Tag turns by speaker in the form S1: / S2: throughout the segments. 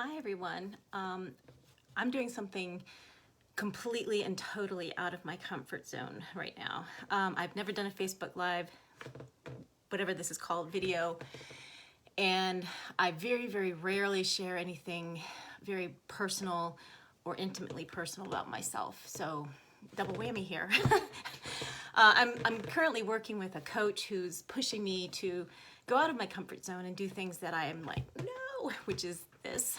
S1: Hi everyone. I'm doing something completely and totally out of my comfort zone right now. I've never done a Facebook Live, whatever this is called, video, and I very rarely share anything very personal or intimately personal about myself. So double whammy here. I'm currently working with a coach who's pushing me to go out of my comfort zone and do things that I am like, no, which is this.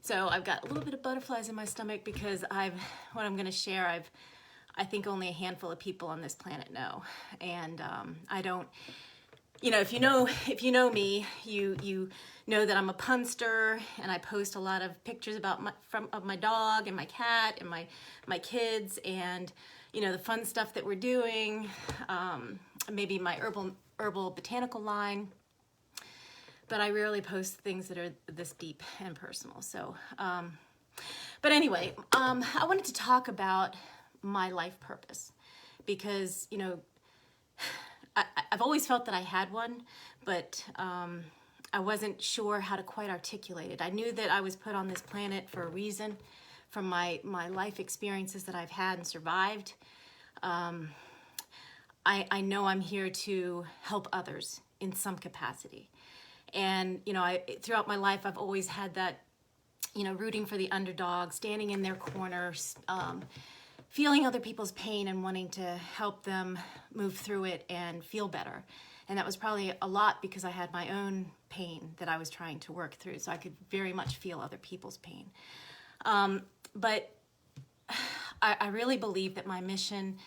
S1: So I've got a little bit of butterflies in my stomach because what I'm going to share, I think only a handful of people on this planet know. And I don't, if you know me, you know that I'm a punster and I post a lot of pictures about my dog and my cat and my kids and the fun stuff that we're doing, maybe my herbal botanical line. But I rarely post things that are this deep and personal. So, but anyway, I wanted to talk about my life purpose because, I've always felt that I had one, but I wasn't sure how to quite articulate it. I knew that I was put on this planet for a reason from my life experiences that I've had and survived. I know I'm here to help others in some capacity. And, throughout my life, I've always had that, rooting for the underdog, standing in their corners, feeling other people's pain and wanting to help them move through it and feel better. And that was probably a lot because I had my own pain that I was trying to work through, so I could very much feel other people's pain. But I really believe that my mission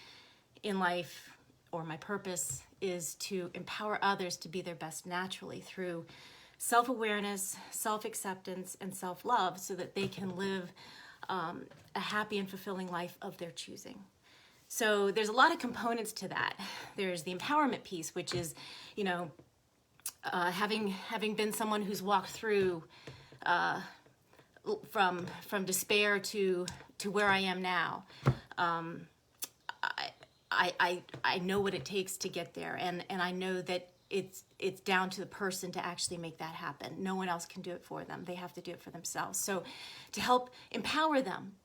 S1: in life, or my purpose, is to empower others to be their best naturally through self-awareness, self-acceptance, and self-love so that they can live a happy and fulfilling life of their choosing. So there's a lot of components to that. There's the empowerment piece, which is, having been someone who's walked through from despair to where I am now. I know what it takes to get there, and I know that it's down to the person to actually make that happen. No one else can do it for them. They have to do it for themselves. So to help empower them,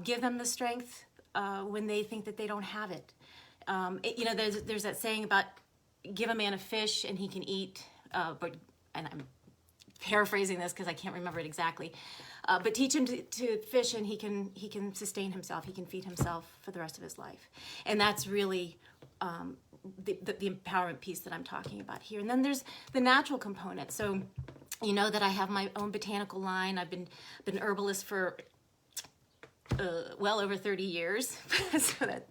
S1: give them the strength when they think that they don't have it. There's that saying about give a man a fish and he can eat, and I'm paraphrasing this because I can't remember it exactly. But teach him to fish and he can sustain himself. He can feed himself for the rest of his life. And that's really the empowerment piece that I'm talking about here. And then there's the natural component. So you know that I have my own botanical line. I've been an herbalist for well over 30 years. So that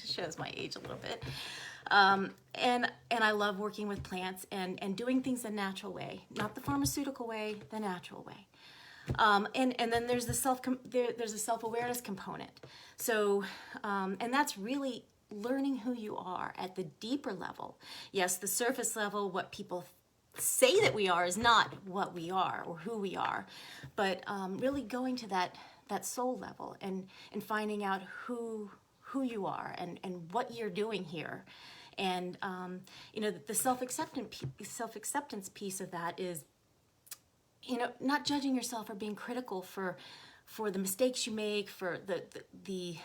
S1: shows my age a little bit. And I love working with plants and doing things the natural way, not the pharmaceutical way, the natural way. And then there's there's a self-awareness component. So, and that's really learning who you are at the deeper level. Yes, the surface level, what people say that we are is not what we are or who we are, but really going to that soul level and finding out who you are and what you're doing here. And, the self-acceptance piece of that is, not judging yourself or being critical for the mistakes you make, for the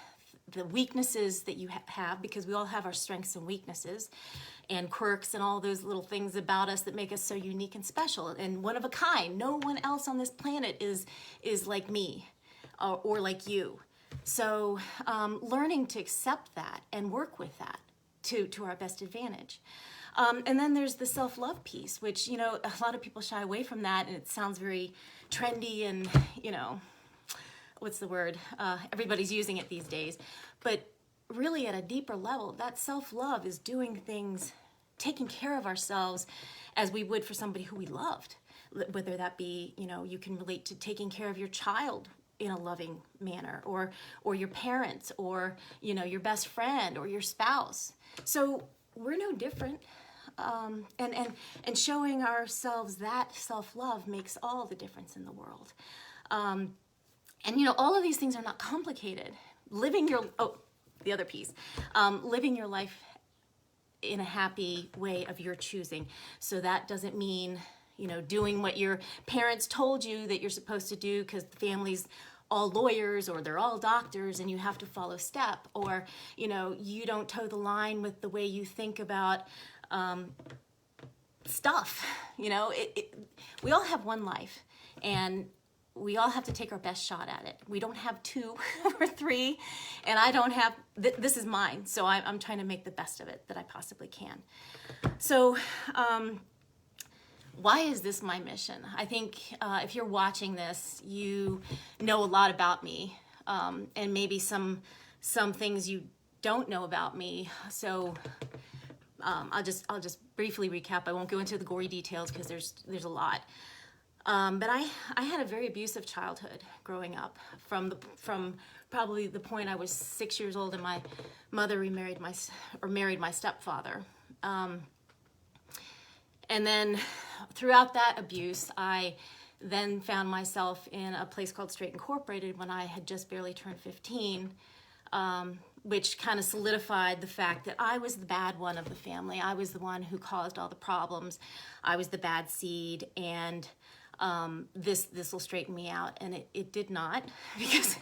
S1: weaknesses that you have, because we all have our strengths and weaknesses and quirks and all those little things about us that make us so unique and special and one of a kind. No one else on this planet is like me or like you. So learning to accept that and work with that to our best advantage. And then there's the self-love piece, which, a lot of people shy away from that, and it sounds very trendy and, what's the word? Everybody's using it these days. But really at a deeper level, that self-love is doing things, taking care of ourselves as we would for somebody who we loved. Whether that be, you can relate to taking care of your child in a loving manner, or your parents, or, your best friend or your spouse. So we're no different. And showing ourselves that self-love makes all the difference in the world. And all of these things are not complicated. The other piece, living your life in a happy way of your choosing. So that doesn't mean, you know, doing what your parents told you that you're supposed to do because the family's all lawyers or they're all doctors and you have to follow step, or, you know, you don't toe the line with the way you think about stuff. You know, we all have one life, and we all have to take our best shot at it. We don't have 2 or 3, and I don't have, this is mine, so I'm trying to make the best of it that I possibly can. So why is this my mission? I think if you're watching this, you know a lot about me, and maybe some things you don't know about me. So I'll just briefly recap. I won't go into the gory details because there's a lot. But I had a very abusive childhood growing up, from probably the point I was 6 years old and my mother married my stepfather. And then throughout that abuse, I then found myself in a place called Straight Incorporated when I had just barely turned 15, which kind of solidified the fact that I was the bad one of the family. I was the one who caused all the problems. I was the bad seed, and this will straighten me out. And it did not, because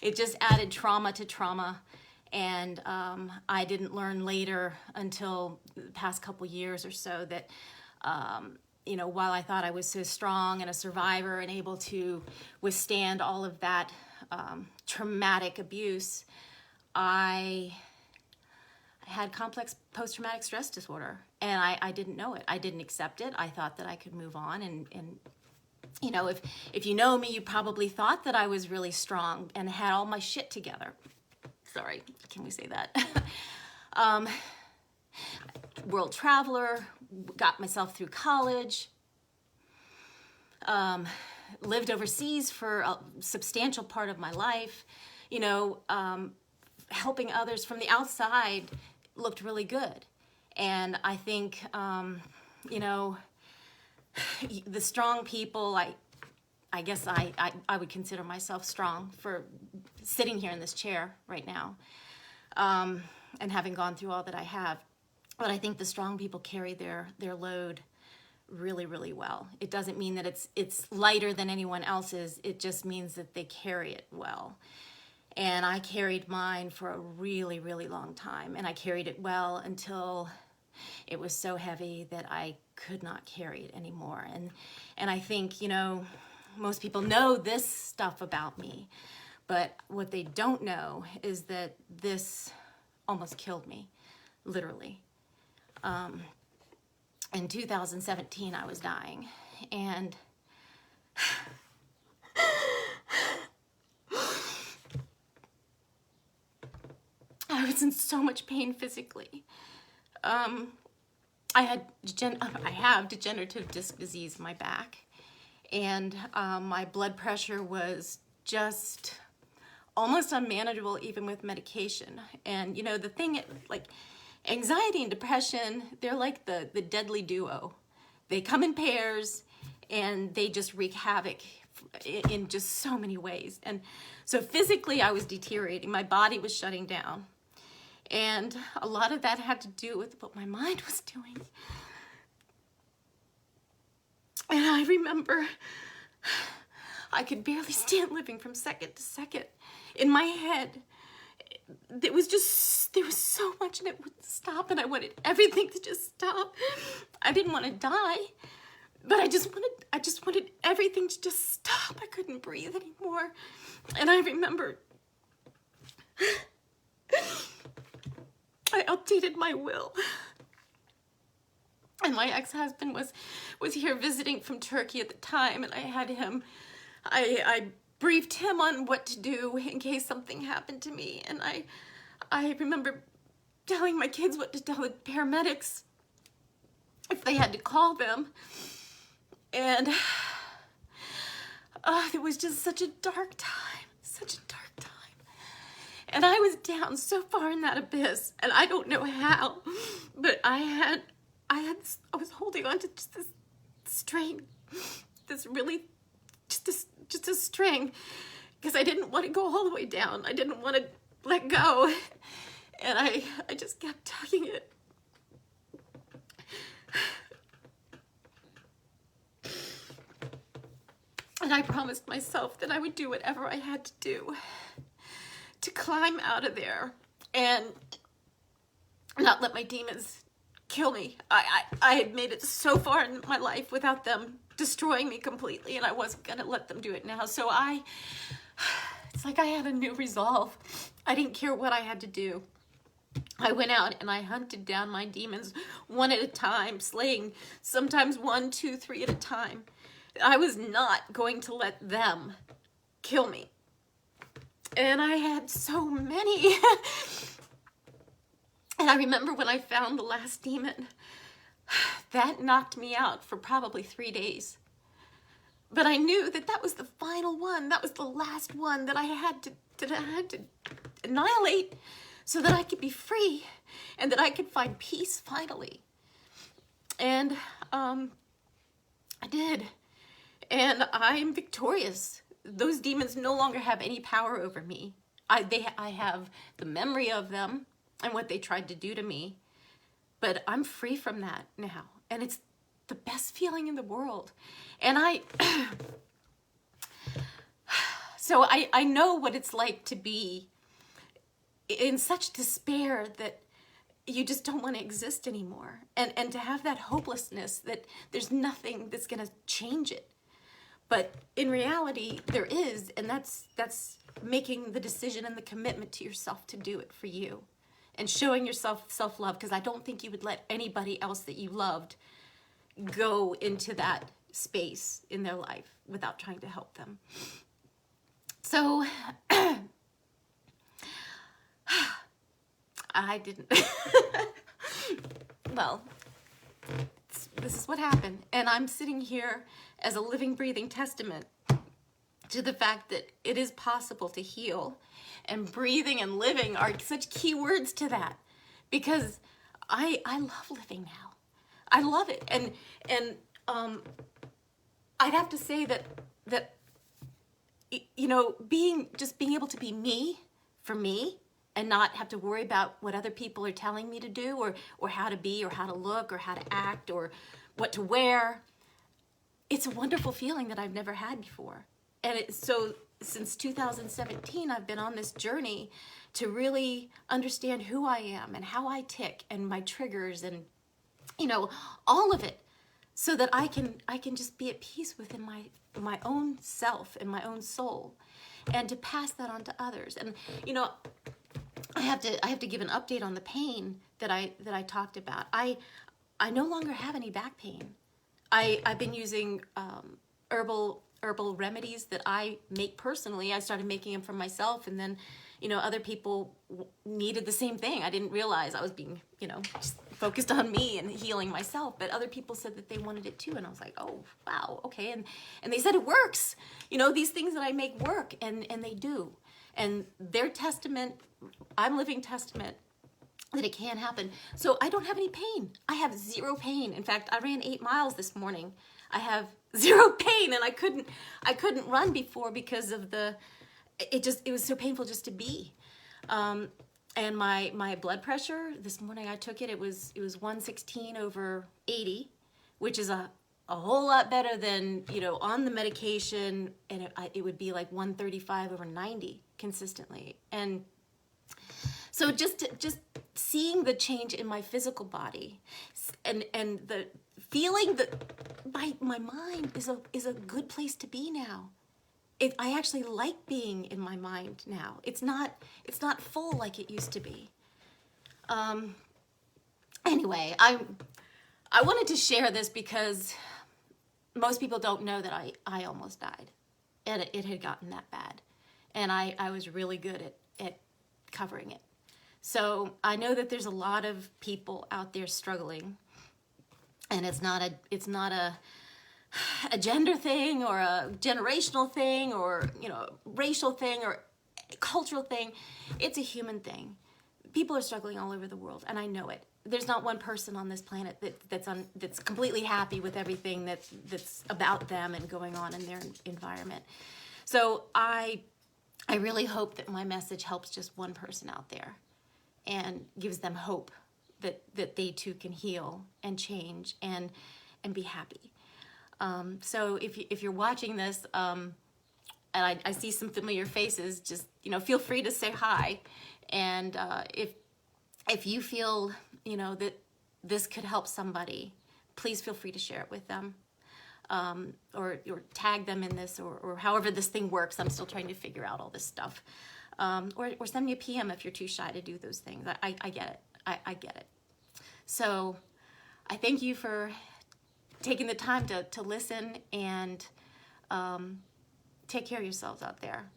S1: it just added trauma to trauma. And I didn't learn later until the past couple years or so that, you know, while I thought I was so strong and a survivor and able to withstand all of that traumatic abuse, I had complex post-traumatic stress disorder, and I didn't know it. I didn't accept it. I thought that I could move on, and you know, if you know me, you probably thought that I was really strong and had all my shit together. Sorry, can we say that? World traveler, got myself through college, lived overseas for a substantial part of my life. You know, helping others from the outside looked really good. And I think, you know, the strong people, I guess I would consider myself strong for sitting here in this chair right now, and having gone through all that I have. But I think the strong people carry their load really, really well. It doesn't mean that it's lighter than anyone else's. It just means that they carry it well. And I carried mine for a really, really long time. And I carried it well until it was so heavy that I could not carry it anymore. And I think, you know, most people know this stuff about me, but what they don't know is that this almost killed me, literally. In 2017, I was dying, and I was in so much pain physically. I have degenerative disc disease in my back, and my blood pressure was just almost unmanageable even with medication. And you know, the thing, like, anxiety and depression, they're like the deadly duo. They come in pairs, and they just wreak havoc in just so many ways. And so physically I was deteriorating. My body was shutting down. And a lot of that had to do with what my mind was doing. And I remember I could barely stand living from second to second. In my head, there was so much that wouldn't stop, and I wanted everything to just stop. I didn't want to die, but I just wanted everything to just stop. I couldn't breathe anymore. And I remember I updated my will. And my ex-husband was here visiting from Turkey at the time, and I had him, I briefed him on what to do in case something happened to me. And I remember telling my kids what to tell the paramedics if they had to call them. And it was just such a dark time, such a dark time. And I was down so far in that abyss, and I don't know how, but I was holding on to just this string, this really, just a string, because I didn't want to go all the way down. I didn't want to let go, and I just kept tugging it. And I promised myself that I would do whatever I had to do to climb out of there and not let my demons kill me. I had made it so far in my life without them destroying me completely, and I wasn't gonna let them do it now. So it's like I had a new resolve. I didn't care what I had to do. I went out and I hunted down my demons one at a time, slaying sometimes 1, 2, 3 at a time. I was not going to let them kill me. And I had so many. And I remember when I found the last demon, that knocked me out for probably 3 days. But I knew that that was the final one. That was the last one that I had to annihilate so that I could be free and that I could find peace finally. And I did. And I'm victorious. Those demons no longer have any power over me. I have the memory of them and what they tried to do to me, but I'm free from that now. And it's the best feeling in the world. And so I know what it's like to be in such despair that you just don't want to exist anymore. And to have that hopelessness that there's nothing that's going to change it. But in reality, there is, and that's making the decision and the commitment to yourself to do it for you. And showing yourself self-love, because I don't think you would let anybody else that you loved go into that space in their life without trying to help them. So I didn't. Well, this is what happened. And I'm sitting here as a living, breathing testament to the fact that it is possible to heal. And breathing and living are such key words to that, because I love living now. I love it. And I'd have to say that you know, being able to be me for me and not have to worry about what other people are telling me to do or how to be or how to look or how to act or what to wear. It's a wonderful feeling that I've never had before. And so since 2017, I've been on this journey to really understand who I am and how I tick and my triggers and, you know, all of it, so that I can just be at peace within my own self and my own soul, and to pass that on to others. And, you know, I have to give an update on the pain that I talked about. I no longer have any back pain. I've been using herbal remedies that I make personally. I started making them for myself, and then, you know, other people needed the same thing. I didn't realize I was being, you know, just focused on me and healing myself, but other people said that they wanted it too, and I was like, oh, wow, okay. And they said it works. You know, these things that I make work, and they do. And their testament, I'm living testament that it can happen. So I don't have any pain. I have zero pain. In fact, I ran 8 miles this morning. I have zero pain, and I couldn't run before because of it was so painful just to be. And my blood pressure this morning, I took it. It was 116/80, which is a whole lot better than, you know, on the medication, and it would be like 135/90 consistently. And so just seeing the change in my physical body, and the feeling that my mind is a good place to be now. I actually like being in my mind now. It's not full like it used to be. Anyway, I wanted to share this because most people don't know that I almost died, and it had gotten that bad, and I was really good at covering it. So I know that there's a lot of people out there struggling, and it's not a gender thing or a generational thing or, you know, racial thing or cultural thing. It's a human thing. People are struggling all over the world, and I know it. There's not one person on this planet that's completely happy with everything that's about them and going on in their environment. So I really hope that my message helps just one person out there and gives them hope that they too can heal and change and be happy. So if you're watching this, and I see some familiar faces, just, feel free to say hi. And if you feel, that this could help somebody, please feel free to share it with them. Or tag them in this, or however this thing works. I'm still trying to figure out all this stuff. Or send me a PM if you're too shy to do those things. I get it. I get it. So I thank you for taking the time to listen, and take care of yourselves out there.